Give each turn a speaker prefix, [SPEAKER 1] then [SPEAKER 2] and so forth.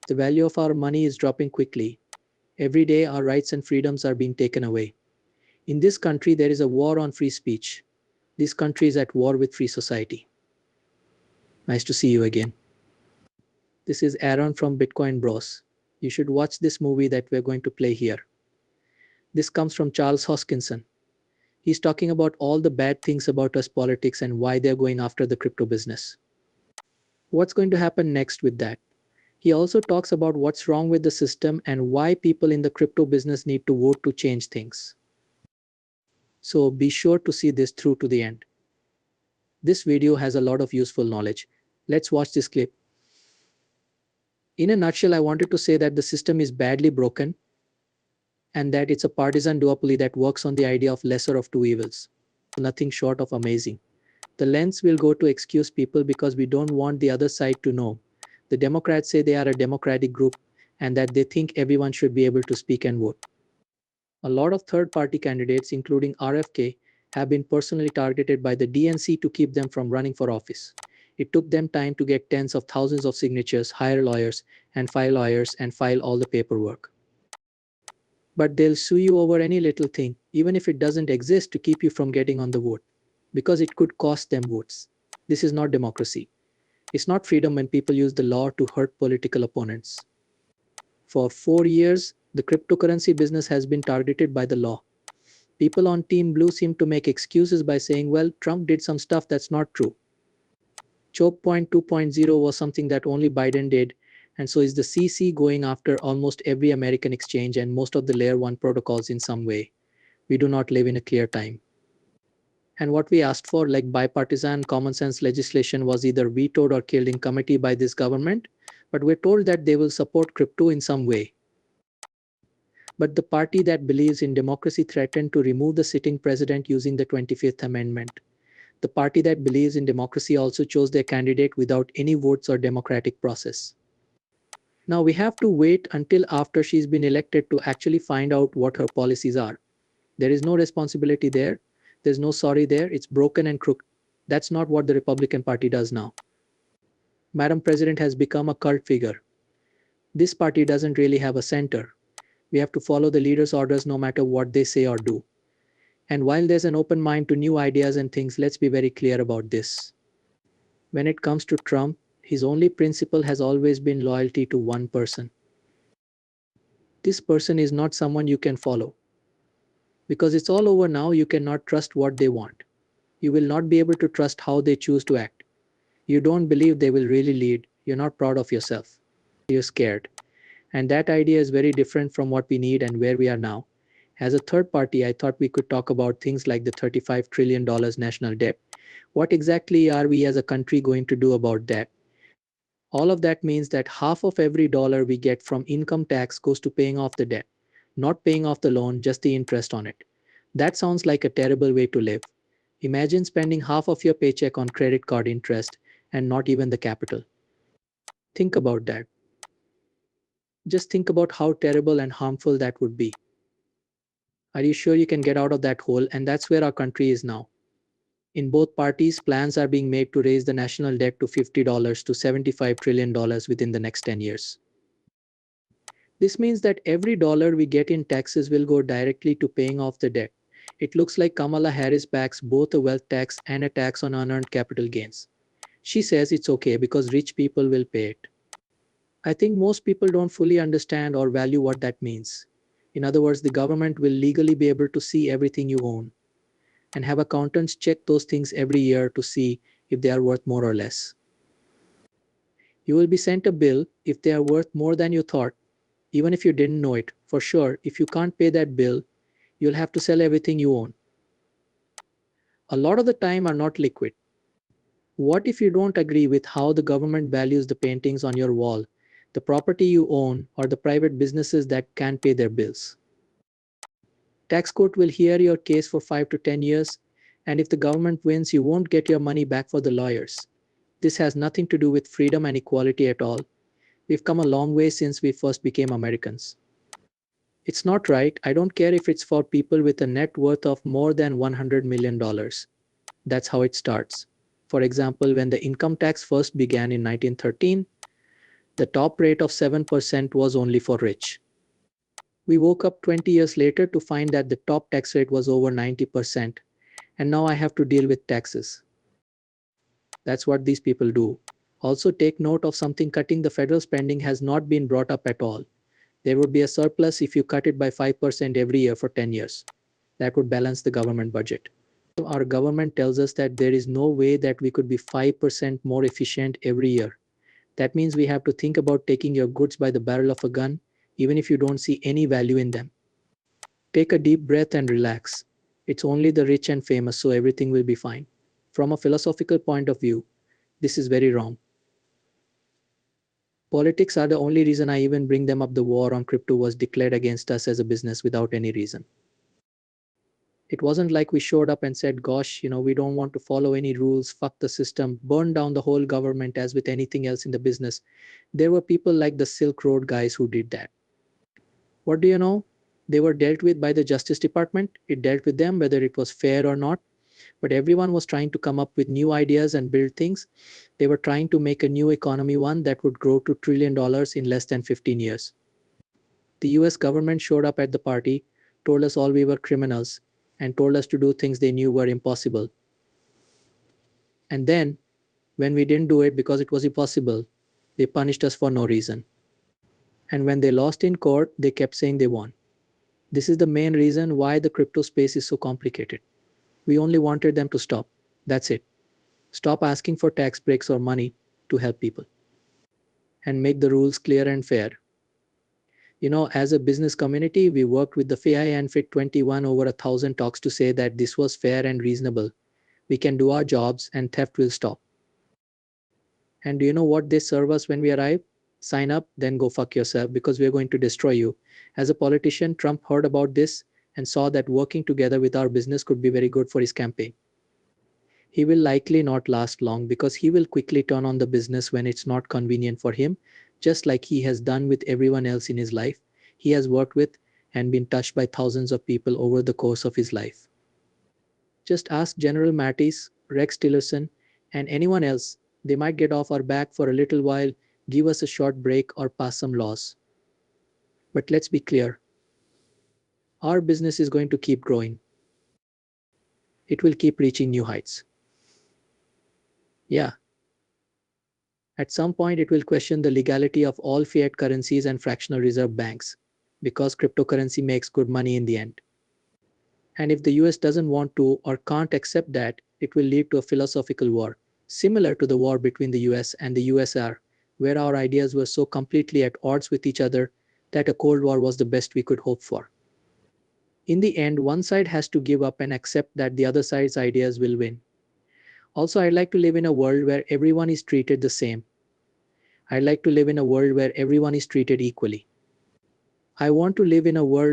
[SPEAKER 1] The value of our money is dropping quickly. Every day, our rights and freedoms are being taken away. In this country, there is a war on free speech. This country is at war with free society. Nice to see you again. This is Aaron from Bitcoin Bros. You should watch this movie that we're going to play here. This comes from Charles Hoskinson. He's talking about all the bad things about us politics and why they're going after the crypto business. What's going to happen next with that? He also talks about what's wrong with the system and why people in the crypto business need to vote to change things. So be sure to see this through to the end. This video has a lot of useful knowledge. Let's watch this clip. In a nutshell, I wanted to say that the system is badly broken and that it's a partisan duopoly that works on the idea of lesser of two evils. Nothing short of amazing. The lens will go to excuse people because we don't want the other side to know. The Democrats say they are a democratic group and that they think everyone should be able to speak and vote. A lot of third-party candidates, including RFK, have been personally targeted by the DNC to keep them from running for office. It took them time to get tens of thousands of signatures, hire lawyers, and file all the paperwork. But they'll sue you over any little thing, even if it doesn't exist, to keep you from getting on the vote, because it could cost them votes. This is not democracy. It's not freedom when people use the law to hurt political opponents. For 4 years, the cryptocurrency business has been targeted by the law. People on Team Blue seem to make excuses by saying, well, Trump did some stuff that's not true. Choke point 2.0 was something that only Biden did, and so is the CC going after almost every American exchange and most of the Layer 1 protocols in some way. We do not live in a clear time. And what we asked for, like bipartisan common sense legislation, was either vetoed or killed in committee by this government, but we're told that they will support crypto in some way. But the party that believes in democracy threatened to remove the sitting president using the 25th Amendment. The party that believes in democracy also chose their candidate without any votes or democratic process. Now we have to wait until after she's been elected to actually find out what her policies are. There is no responsibility there. There's no sorry there. It's broken and crooked. That's not what the Republican Party does now. Madam President has become a cult figure. This party doesn't really have a center. We have to follow the leader's orders no matter what they say or do. And while there's an open mind to new ideas and things, let's be very clear about this. When it comes to Trump, his only principle has always been loyalty to one person. This person is not someone you can follow. Because it's all over now, you cannot trust what they want. You will not be able to trust how they choose to act. You don't believe they will really lead. You're not proud of yourself. You're scared. And that idea is very different from what we need and where we are now. As a third party, I thought we could talk about things like the $35 trillion national debt. What exactly are we as a country going to do about that? All of that means that half of every dollar we get from income tax goes to paying off the debt, not paying off the loan, just the interest on it. That sounds like a terrible way to live. Imagine spending half of your paycheck on credit card interest and not even the capital. Think about that. Just think about how terrible and harmful that would be. Are you sure you can get out of that hole? And that's where our country is now. In both parties, plans are being made to raise the national debt to $50 to $75 trillion within the next 10 years. This means that every dollar we get in taxes will go directly to paying off the debt. It looks like Kamala Harris backs both a wealth tax and a tax on unearned capital gains. She says it's okay because rich people will pay it. I think most people don't fully understand or value what that means. In other words, the government will legally be able to see everything you own and have accountants check those things every year to see if they are worth more or less. You will be sent a bill if they are worth more than you thought, even if you didn't know it. For sure, if you can't pay that bill, you'll have to sell everything you own. A lot of the time are not liquid. What if you don't agree with how the government values the paintings on your wall, the property you own, or the private businesses that can't pay their bills? Tax court will hear your case for 5 to 10 years, and if the government wins, you won't get your money back for the lawyers. This has nothing to do with freedom and equality at all. We've come a long way since we first became Americans. It's not right. I don't care if it's for people with a net worth of more than $100 million. That's how it starts. For example, when the income tax first began in 1913, The top rate of 7% was only for rich. We woke up 20 years later to find that the top tax rate was over 90%, and now I have to deal with taxes. That's what these people do. Also, take note of something: cutting the federal spending has not been brought up at all. There would be a surplus if you cut it by 5% every year for 10 years. That would balance the government budget. Our government tells us that there is no way that we could be 5% more efficient every year. That means we have to think about taking your goods by the barrel of a gun, even if you don't see any value in them. Take a deep breath and relax. It's only the rich and famous, so everything will be fine. From a philosophical point of view, this is very wrong. Politics are the only reason I even bring them up. The war on crypto was declared against us as a business without any reason. It wasn't like we showed up and said, gosh, we don't want to follow any rules, fuck the system, burn down the whole government as with anything else in the business. There were people like the Silk Road guys who did that. What do you know? They were dealt with by the Justice Department. It dealt with them whether it was fair or not. But everyone was trying to come up with new ideas and build things. They were trying to make a new economy, one that would grow to $1 trillion in less than 15 years. The US government showed up at the party, told us all we were criminals, and told us to do things they knew were impossible. And then, when we didn't do it because it was impossible, they punished us for no reason. And when they lost in court, they kept saying they won. This is the main reason why the crypto space is so complicated. We only wanted them to stop. That's it. Stop asking for tax breaks or money to help people. And make the rules clear and fair. As a business community, we worked with the FI and FIT21 over 1,000 talks to say that this was fair and reasonable. We can do our jobs and theft will stop. And do you know what they serve us when we arrive? Sign up, then go fuck yourself because we're going to destroy you. As a politician, Trump heard about this and saw that working together with our business could be very good for his campaign. He will likely not last long because he will quickly turn on the business when it's not convenient for him, just like he has done with everyone else in his life. He has worked with and been touched by thousands of people over the course of his life. Just ask General Mattis, Rex Tillerson, and anyone else. They might get off our back for a little while, give us a short break, or pass some laws. But let's be clear. Our business is going to keep growing. It will keep reaching new heights. Yeah. At some point, it will question the legality of all fiat currencies and fractional reserve banks, because cryptocurrency makes good money in the end. And if the US doesn't want to or can't accept that, it will lead to a philosophical war, similar to the war between the US and the USSR, where our ideas were so completely at odds with each other that a Cold War was the best we could hope for. In the end, one side has to give up and accept that the other side's ideas will win. Also, I'd like to live in a world where everyone is treated the same. I'd like to live in a world where everyone is treated equally. I want to live in a world